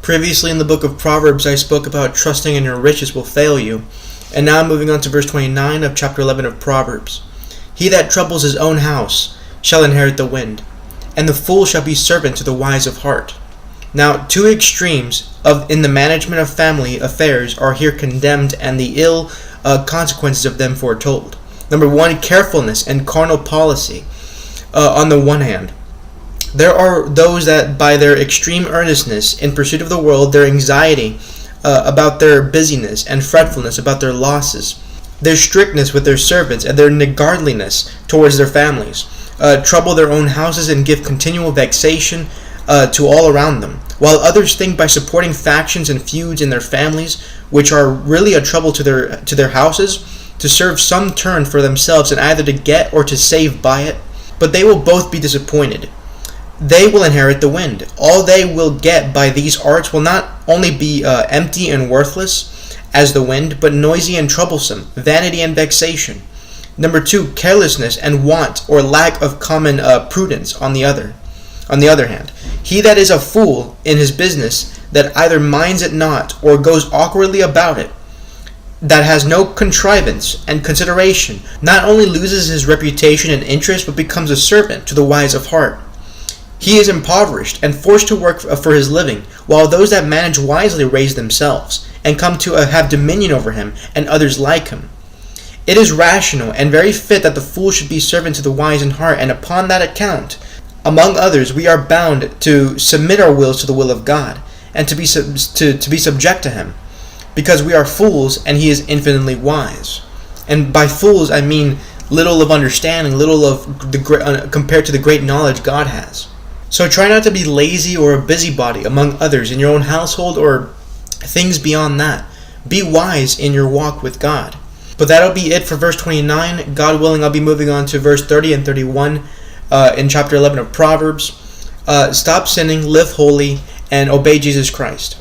Previously in the book of Proverbs, I spoke about trusting in your riches will fail you. And now I'm moving on to verse 29 of chapter 11 of Proverbs. He that troubles his own house shall inherit the wind, and the fool shall be servant to the wise of heart. Now, two extremes in the management of family affairs are here condemned, and the ill consequences of them foretold. Number one, carefulness and carnal policy. On the one hand, there are those that by their extreme earnestness in pursuit of the world, their anxiety about their busyness and fretfulness about their losses, their strictness with their servants, and their niggardliness towards their families, trouble their own houses and give continual vexation to all around them, while others think by supporting factions and feuds in their families, which are really a trouble to their houses, to serve some turn for themselves and either to get or to save by it. But they will both be disappointed. They will inherit the wind. All they will get by these arts will not only be empty and worthless as the wind, but noisy and troublesome, vanity and vexation. Number two, carelessness and want or lack of common prudence on the other hand. He that is a fool in his business, that either minds it not or goes awkwardly about it, that has no contrivance and consideration, not only loses his reputation and interest, but becomes a servant to the wise of heart. He is impoverished and forced to work for his living, while those that manage wisely raise themselves, and come to have dominion over him and others like him. It is rational and very fit that the fool should be servant to the wise in heart, and upon that account, among others, we are bound to submit our wills to the will of God, and to be subject to him, because we are fools and he is infinitely wise. And by fools I mean little of understanding, little of compared to the great knowledge God has. So try not to be lazy or a busybody among others in your own household or things beyond that. Be wise in your walk with God. But that'll be it for verse 29. God willing, I'll be moving on to verse 30 and 31 in chapter 11 of Proverbs. Stop sinning, live holy, and obey Jesus Christ.